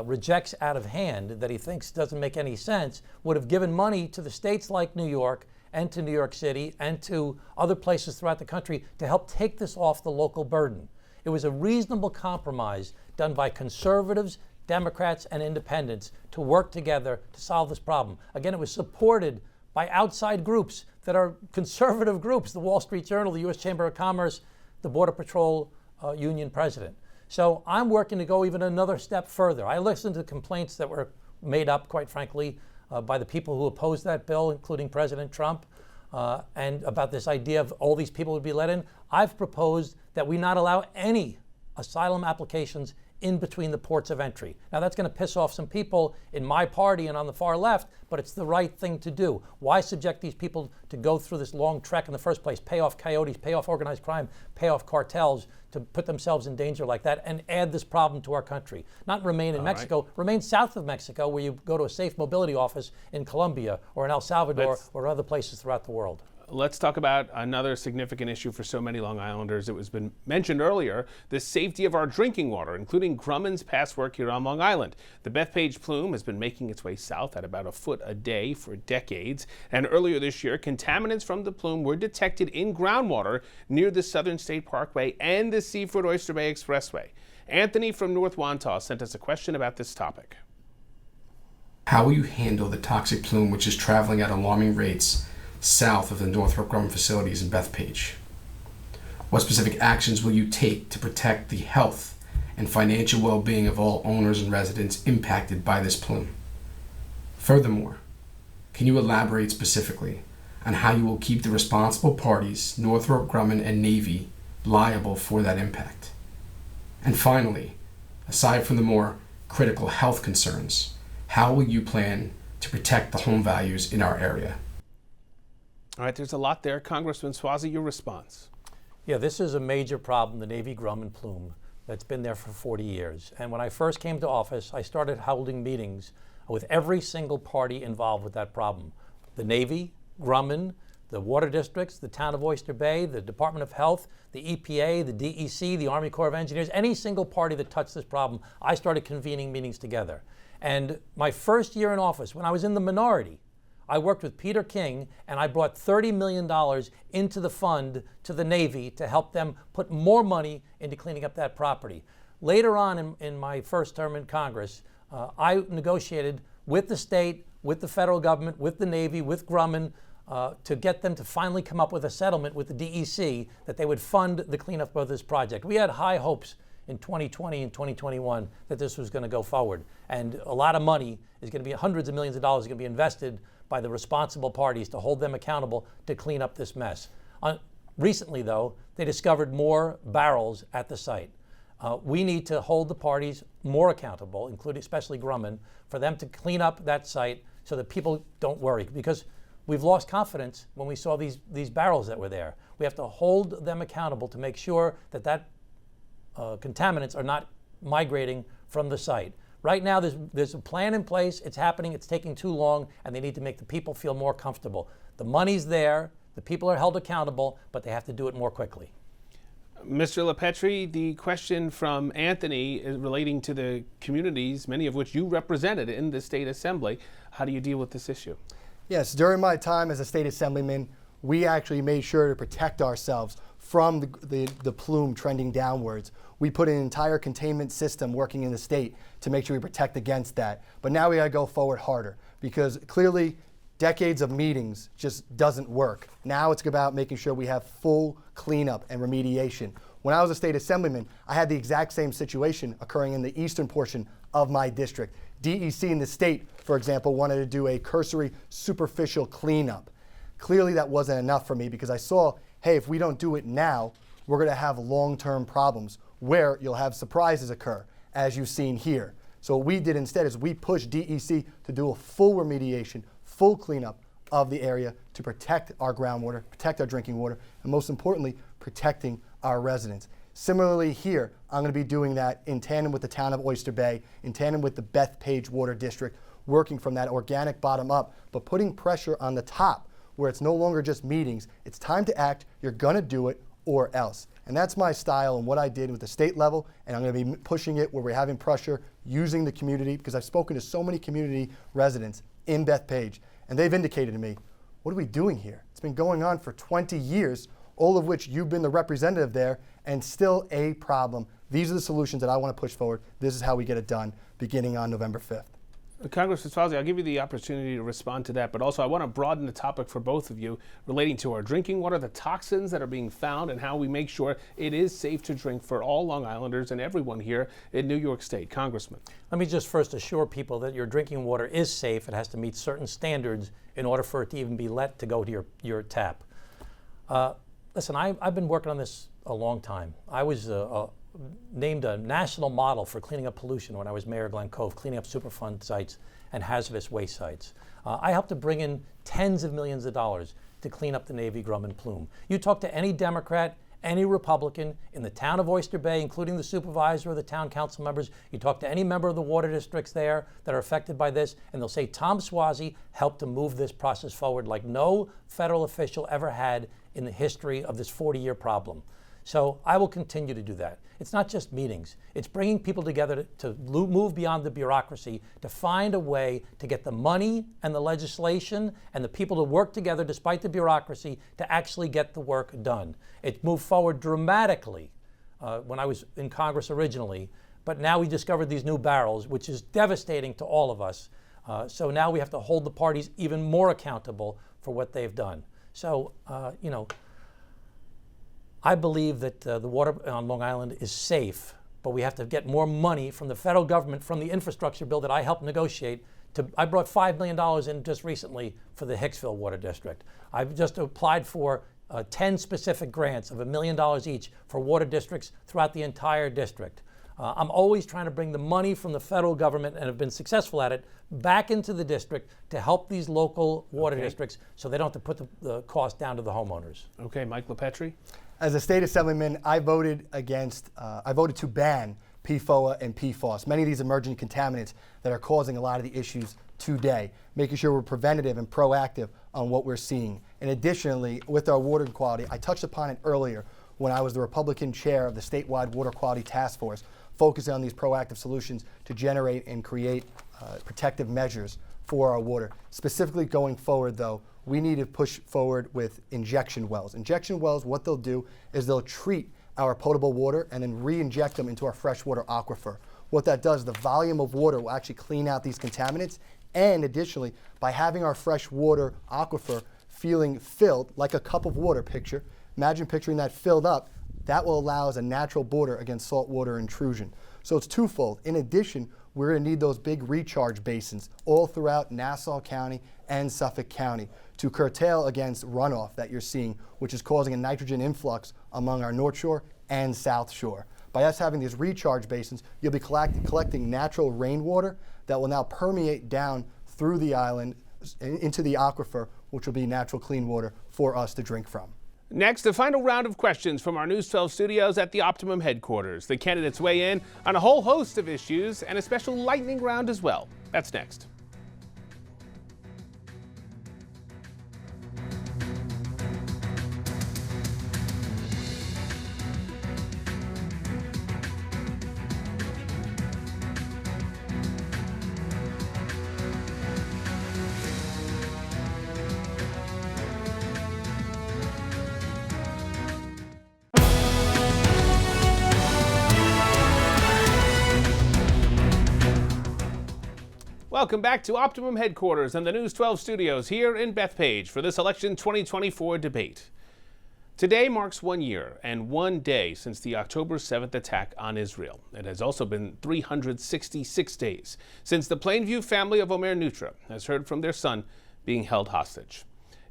rejects out of hand, that he thinks doesn't make any sense, would have given money to the states like New York and to New York City and to other places throughout the country to help take this off the local burden. It was a reasonable compromise done by conservatives, Democrats, and independents to work together to solve this problem. Again, it was supported by outside groups that are conservative groups, the Wall Street Journal, the U.S. Chamber of Commerce, the Border Patrol Union president. So I'm working to go even another step further. I listened to complaints that were made up, quite frankly, by the people who opposed that bill, including President Trump, and about this idea of all these people would be let in. I've proposed that we not allow any asylum applications in between the ports of entry. Now that's going to piss off some people in my party and on the far left, but it's the right thing to do. Why subject these people to go through this long trek in the first place, pay off coyotes, pay off organized crime, pay off cartels, to put themselves in danger like that and add this problem to our country? Not remain in Mexico, remain south of Mexico, where you go to a safe mobility office in Colombia or in El Salvador or other places throughout the world. Let's talk about another significant issue for so many Long Islanders. It was been mentioned earlier, the safety of our drinking water, including Grumman's past work here on Long Island. The Bethpage plume has been making its way south at about a foot a day for decades. And earlier this year, contaminants from the plume were detected in groundwater near the Southern State Parkway and the Seaford Oyster Bay Expressway. Anthony from North Wantagh sent us a question about this topic. How will you handle the toxic plume which is traveling at alarming rates south of the Northrop Grumman facilities in Bethpage? What specific actions will you take to protect the health and financial well-being of all owners and residents impacted by this plume? Furthermore, can you elaborate specifically on how you will keep the responsible parties, Northrop Grumman and Navy, liable for that impact? And finally, aside from the more critical health concerns, how will you plan to protect the home values in our area? All right, there's a lot there. Congressman Suozzi, your response. Yeah, this is a major problem, the Navy Grumman plume, that's been there for 40 years. And when I first came to office, I started holding meetings with every single party involved with that problem. The Navy, Grumman, the water districts, the town of Oyster Bay, the Department of Health, the EPA, the DEC, the Army Corps of Engineers, any single party that touched this problem, I started convening meetings together. And my first year in office, when I was in the minority, I worked with Peter King and I brought $30 million into the fund to the Navy to help them put more money into cleaning up that property. Later on in my first term in Congress, I negotiated with the state, with the federal government, with the Navy, with Grumman, to get them to finally come up with a settlement with the DEC that they would fund the cleanup of this project. We had high hopes in 2020 and 2021 that this was going to go forward. And a lot of money is going to be, hundreds of millions of dollars is going to be invested by the responsible parties to hold them accountable to clean up this mess. Recently, though, they discovered more barrels at the site. We need to hold the parties more accountable, including especially Grumman, for them to clean up that site so that people don't worry. Because we've lost confidence when we saw these barrels that were there. We have to hold them accountable to make sure that contaminants are not migrating from the site. Right now, there's a plan in place. It's happening. It's taking too long, and they need to make the people feel more comfortable. The money's there. The people are held accountable, but they have to do it more quickly. Mr. LiPetri, the question from Anthony is relating to the communities, many of which you represented in the State Assembly. How do you deal with this issue? Yes, during my time as a state assemblyman, we actually made sure to protect ourselves from the plume trending downwards. We put an entire containment system working in the state to make sure we protect against that. But now we gotta go forward harder because clearly decades of meetings just doesn't work. Now it's about making sure we have full cleanup and remediation. When I was a state assemblyman, I had the exact same situation occurring in the eastern portion of my district. DEC in the state, for example, wanted to do a cursory superficial cleanup. Clearly that wasn't enough for me because I saw, hey, if we don't do it now, we're gonna have long-term problems where you'll have surprises occur, as you've seen here. So what we did instead is we pushed DEC to do a full remediation, full cleanup of the area to protect our groundwater, protect our drinking water, and most importantly, protecting our residents. Similarly here, I'm going to be doing that in tandem with the town of Oyster Bay, in tandem with the Bethpage Water District, working from that organic bottom up, but putting pressure on the top where it's no longer just meetings. It's time to act. You're going to do it or else. And that's my style and what I did with the state level, and I'm going to be pushing it where we're having pressure, using the community, because I've spoken to so many community residents in Bethpage, and they've indicated to me, what are we doing here? It's been going on for 20 years, all of which you've been the representative there, and still a problem. These are the solutions that I want to push forward. This is how we get it done, beginning on November 5th. Congressman Suozzi, I'll give you the opportunity to respond to that, but also I want to broaden the topic for both of you relating to our drinking water, the toxins that are being found, and how we make sure it is safe to drink for all Long Islanders and everyone here in New York State. Congressman. Let me just first assure people that your drinking water is safe. It has to meet certain standards in order for it to even be let to go to your tap. Listen, I've been working on this a long time. I was named a national model for cleaning up pollution when I was mayor of Glen Cove, cleaning up Superfund sites and hazardous waste sites. I helped to bring in tens of millions of dollars to clean up the Navy Grumman plume. You talk to any Democrat, any Republican in the town of Oyster Bay, including the supervisor or the town council members. You talk to any member of the water districts there that are affected by this, and they'll say Tom Suozzi helped to move this process forward like no federal official ever had in the history of this 40-year problem. So I will continue to do that. It's not just meetings. It's bringing people together to move beyond the bureaucracy, to find a way to get the money and the legislation and the people to work together despite the bureaucracy to actually get the work done. It moved forward dramatically when I was in Congress originally, but now we discovered these new barrels, which is devastating to all of us. So now we have to hold the parties even more accountable for what they've done. So, I believe that the water on Long Island is safe, but we have to get more money from the federal government, from the infrastructure bill that I helped negotiate. I brought $5 million in just recently for the Hicksville Water District. I've just applied for 10 specific grants of $1 million each for water districts throughout the entire district. I'm always trying to bring the money from the federal government, and have been successful at it, back into the district to help these local water districts so they don't have to put the cost down to the homeowners. Okay, Mike LiPetri. As a state assemblyman, I voted to ban PFOA and PFOS, many of these emerging contaminants that are causing a lot of the issues today, making sure we're preventative and proactive on what we're seeing. And additionally, with our water quality, I touched upon it earlier when I was the Republican chair of the statewide water quality task force, focusing on these proactive solutions to generate and create protective measures for our water. Specifically going forward, though, we need to push forward with injection wells. Injection wells, what they'll do is they'll treat our potable water and then re-inject them into our freshwater aquifer. What that does, the volume of water will actually clean out these contaminants, and additionally, by having our freshwater aquifer feeling filled like a cup of water picture, imagine picturing that filled up, that will allow us a natural border against saltwater intrusion. So it's twofold. In addition, we're going to need those big recharge basins all throughout Nassau County and Suffolk County to curtail against runoff that you're seeing, which is causing a nitrogen influx among our North Shore and South Shore. By us having these recharge basins, you'll be collecting natural rainwater that will now permeate down through the island into the aquifer, which will be natural clean water for us to drink from. Next, the final round of questions from our News 12 studios at the Optimum headquarters. The candidates weigh in on a whole host of issues and a special lightning round as well. That's next. Welcome back to Optimum headquarters and the News 12 studios here in Bethpage for this election 2024 debate. Today marks 1 year and 1 day since the October 7th attack on Israel. It has also been 366 days since the Plainview family of Omer Nutra has heard from their son being held hostage.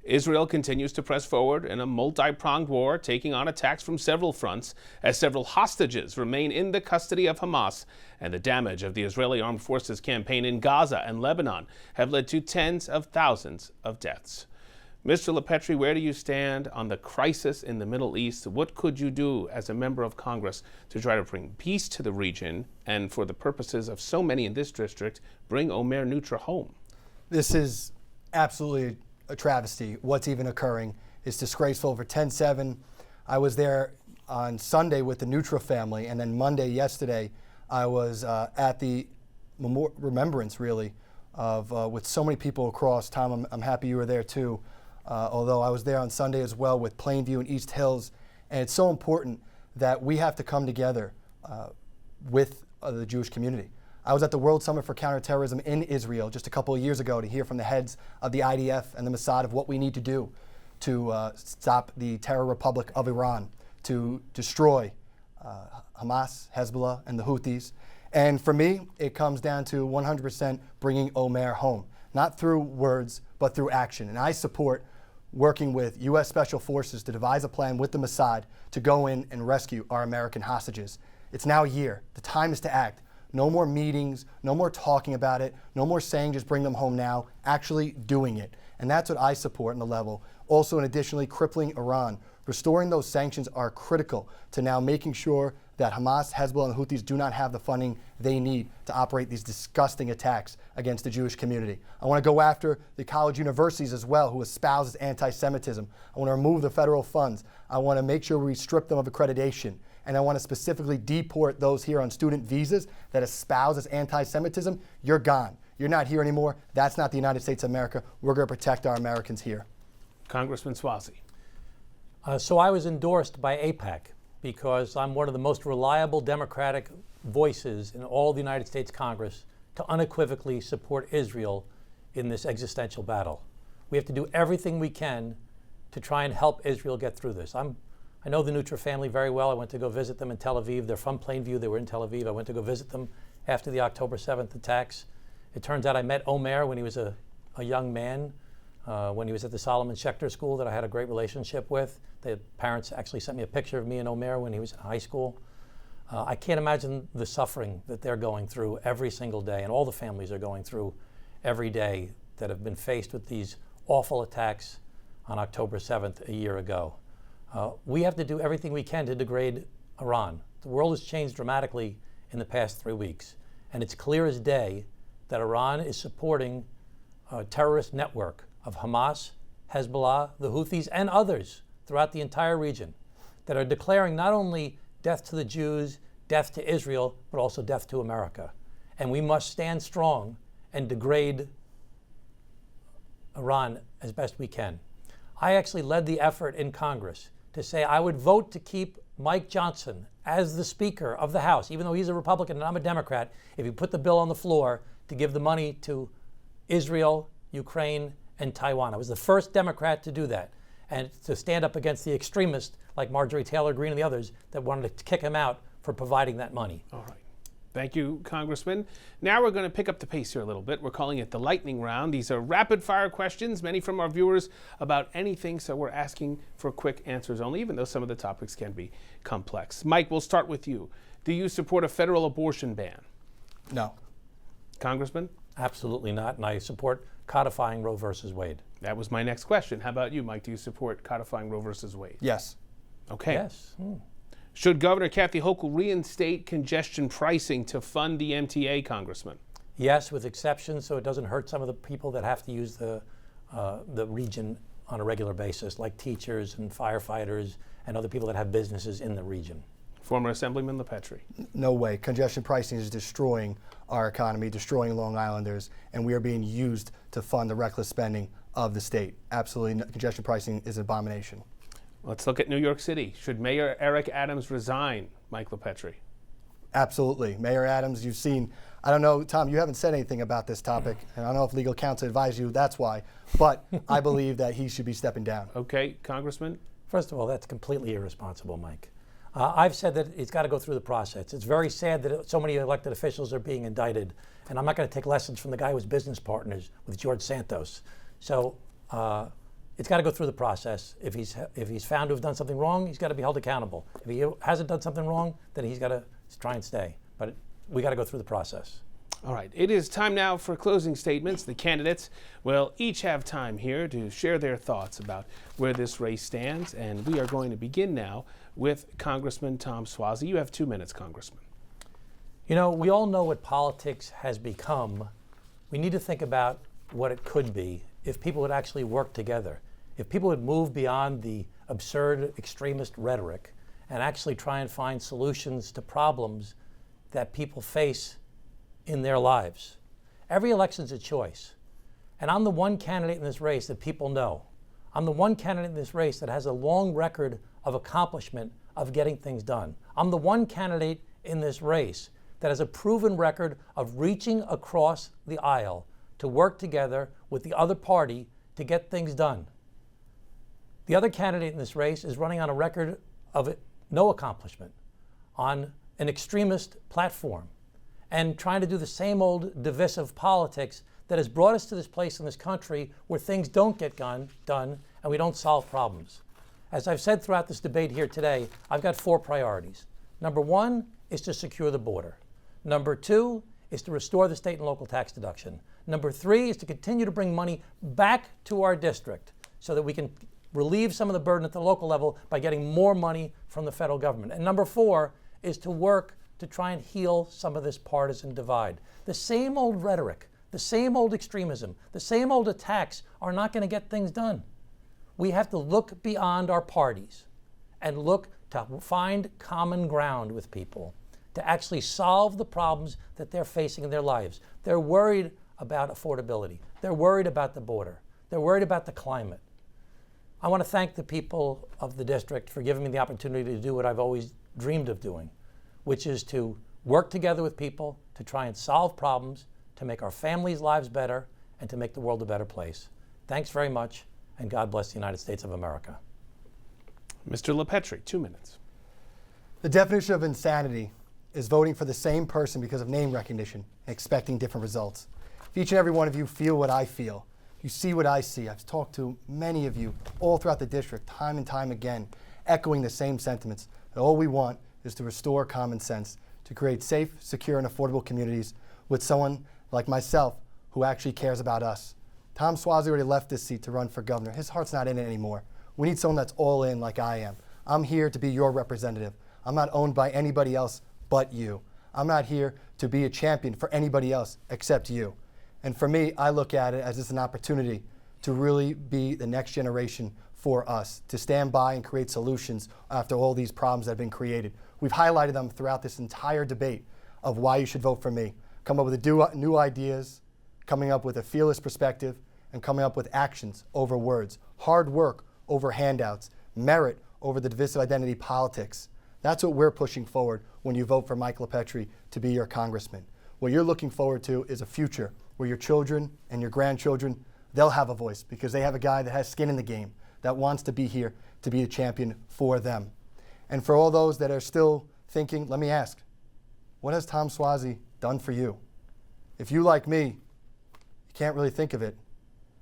Israel continues to press forward in a multi-pronged war, taking on attacks from several fronts, as several hostages remain in the custody of Hamas, and the damage of the Israeli Armed Forces campaign in Gaza and Lebanon have led to tens of thousands of deaths. Mr. LiPetri, where do you stand on the crisis in the Middle East? What could you do as a member of Congress to try to bring peace to the region and, for the purposes of so many in this district, bring Omer Nutra home? This is absolutely a travesty. What's even occurring is disgraceful. For 10/7, I was there on Sunday with the Nutra family, and then Monday, yesterday, I was at the remembrance, really, of with so many people across. Tom, I'm happy you were there too, although I was there on Sunday as well with Plainview and East Hills, and it's so important that we have to come together with the Jewish community. I was at the World Summit for Counterterrorism in Israel just a couple of years ago to hear from the heads of the IDF and the Mossad of what we need to do to stop the terror republic of Iran, to destroy Hamas, Hezbollah, and the Houthis. And for me, it comes down to 100% bringing Omer home, not through words, but through action. And I support working with U.S. Special Forces to devise a plan with the Mossad to go in and rescue our American hostages. It's now a year. The time is to act. No more meetings, no more talking about it, no more saying just bring them home now, actually doing it. And that's what I support on the level. Also, and additionally, crippling Iran, Restoring those sanctions are critical to now making sure that Hamas, Hezbollah, and Houthis do not have the funding they need to operate these disgusting attacks against the Jewish community. I want to go after the college universities as well who espouses anti-Semitism. I want to remove the federal funds. I want to make sure we strip them of accreditation. And I want to specifically deport those here on student visas that espouses anti-Semitism. You're gone. You're not here anymore. That's not the United States of America. We're going to protect our Americans here. Congressman Suozzi. So I was endorsed by AIPAC because I'm one of the most reliable Democratic voices in all of the United States Congress to unequivocally support Israel in this existential battle. We have to do everything we can to try and help Israel get through this. I know the Nutra family very well. I went to go visit them in Tel Aviv. They're from Plainview. They were in Tel Aviv. I went to go visit them after the October 7th attacks. It turns out I met Omer when he was a young man, when he was at the Solomon Schechter School that I had a great relationship with. The parents actually sent me a picture of me and Omer when he was in high school. I can't imagine the suffering that they're going through every single day, and all the families are going through every day that have been faced with these awful attacks on October 7th a year ago. We have to do everything we can to degrade Iran. The world has changed dramatically in the past 3 weeks, and it's clear as day that Iran is supporting a terrorist network of Hamas, Hezbollah, the Houthis, and others throughout the entire region that are declaring not only death to the Jews, death to Israel, but also death to America. And we must stand strong and degrade Iran as best we can. I actually led the effort in Congress to say I would vote to keep Mike Johnson as the Speaker of the House, even though he's a Republican and I'm a Democrat, if you put the bill on the floor to give the money to Israel, Ukraine, and Taiwan. I was the first Democrat to do that, and to stand up against the extremists like Marjorie Taylor Greene and the others that wanted to kick him out for providing that money. All right. Thank you, Congressman. Now we're going to pick up the pace here a little bit. We're calling it the lightning round. These are rapid fire questions, many from our viewers about anything, so we're asking for quick answers only, even though some of the topics can be complex. Mike, we'll start with you. Do you support a federal abortion ban? No. Congressman? Absolutely not, and I support codifying Roe versus Wade. That was my next question. How about you, Mike? Do you support codifying Roe versus Wade? Yes. Okay. Yes. Should Governor Kathy Hochul reinstate congestion pricing to fund the MTA, Congressman? Yes, with exceptions, so it doesn't hurt some of the people that have to use the region on a regular basis, like teachers and firefighters and other people that have businesses in the region. Former Assemblyman LiPetri. No way. Congestion pricing is destroying our economy, destroying Long Islanders, and we are being used to fund the reckless spending of the state. Absolutely, congestion pricing is an abomination. Let's look at New York City. Should Mayor Eric Adams resign, Mike LiPetri? Absolutely. Mayor Adams, you've seen, I don't know, Tom, you haven't said anything about this topic, and I don't know if legal counsel advised you, that's why, but I believe that he should be stepping down. Okay, Congressman? First of all, that's completely irresponsible, Mike. I've said that it's got to go through the process. It's very sad that so many elected officials are being indicted, and I'm not going to take lessons from the guy who was business partners with George Santos. So it's got to go through the process. If he's found to have done something wrong, he's got to be held accountable. If he hasn't done something wrong, then he's got to try and stay. But we got to go through the process. All right, it is time now for closing statements. The candidates will each have time here to share their thoughts about where this race stands, and we are going to begin now with Congressman Tom Suozzi. You have 2 minutes, Congressman. You know, we all know what politics has become. We need to think about what it could be if people would actually work together, if people would move beyond the absurd extremist rhetoric and actually try and find solutions to problems that people face in their lives. Every election's a choice. And I'm the one candidate in this race that people know. I'm the one candidate in this race that has a long record of accomplishment of getting things done. I'm the one candidate in this race that has a proven record of reaching across the aisle to work together with the other party to get things done. The other candidate in this race is running on a record of no accomplishment, on an extremist platform, and trying to do the same old divisive politics that has brought us to this place in this country where things don't get done and we don't solve problems. As I've said throughout this debate here today, I've got 4 priorities. Number 1 is to secure the border. Number 2 is to restore the state and local tax deduction. Number 3 is to continue to bring money back to our district so that we can relieve some of the burden at the local level by getting more money from the federal government. And number 4 is to work to try and heal some of this partisan divide. The same old rhetoric, the same old extremism, the same old attacks are not going to get things done. We have to look beyond our parties and look to find common ground with people to actually solve the problems that they're facing in their lives. They're worried about affordability. They're worried about the border. They're worried about the climate. I want to thank the people of the district for giving me the opportunity to do what I've always dreamed of doing, which is to work together with people to try and solve problems, to make our families' lives better, and to make the world a better place. Thanks very much, and God bless the United States of America. Mr. LiPetri, 2 minutes. The definition of insanity is voting for the same person because of name recognition and expecting different results. If each and every one of you feel what I feel, you see what I see. I've talked to many of you all throughout the district, time and time again, echoing the same sentiments. And all we want is to restore common sense, to create safe, secure, and affordable communities with someone like myself who actually cares about us. Tom Suozzi already left this seat to run for governor. His heart's not in it anymore. We need someone that's all in like I am. I'm here to be your representative. I'm not owned by anybody else but you. I'm not here to be a champion for anybody else except you. And for me, I look at it as just an opportunity to really be the next generation for us, to stand by and create solutions after all these problems that have been created. We've highlighted them throughout this entire debate of why you should vote for me. Come up with new ideas, coming up with a fearless perspective, and coming up with actions over words, hard work over handouts, merit over the divisive identity politics. That's what we're pushing forward when you vote for Mike LiPetri to be your congressman. What you're looking forward to is a future where your children and your grandchildren, they'll have a voice because they have a guy that has skin in the game, that wants to be here to be a champion for them. And for all those that are still thinking, let me ask, what has Tom Suozzi done for you? If you, like me, you can't really think of it,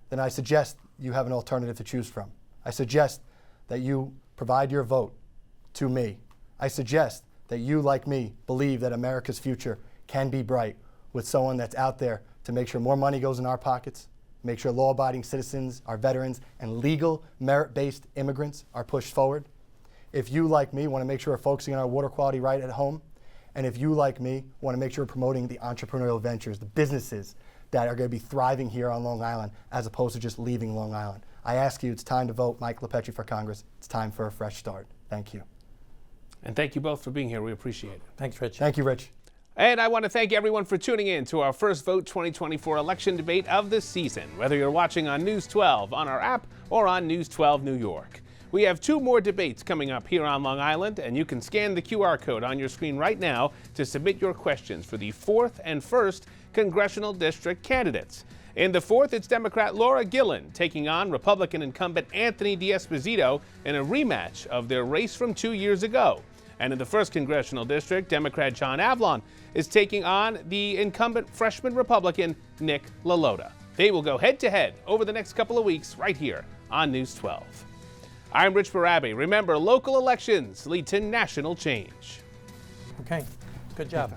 then I suggest you have an alternative to choose from. I suggest that you provide your vote to me. I suggest that you, like me, believe that America's future can be bright with someone that's out there to make sure more money goes in our pockets, make sure law-abiding citizens, our veterans, and legal merit-based immigrants are pushed forward. If you, like me, want to make sure we're focusing on our water quality right at home, and if you, like me, want to make sure we're promoting the entrepreneurial ventures, the businesses that are going to be thriving here on Long Island as opposed to just leaving Long Island, I ask you, it's time to vote Mike LiPetri for Congress. It's time for a fresh start. Thank you. And thank you both for being here. We appreciate it. Thanks, Rich. Thank you, Rich. And I want to thank everyone for tuning in to our first Vote 2024 election debate of the season, whether you're watching on News 12, on our app, or on News 12 New York. We have 2 more debates coming up here on Long Island, and you can scan the QR code on your screen right now to submit your questions for the 4th and 1st Congressional District candidates. In the 4th, it's Democrat Laura Gillen taking on Republican incumbent Anthony D'Esposito in a rematch of their race from 2 years ago. And in the 1st Congressional District, Democrat John Avlon is taking on the incumbent freshman Republican Nick LaLota. They will go head-to-head over the next couple of weeks right here on News 12. I'm Rich Barabi. Remember, local elections lead to national change. Okay, good job.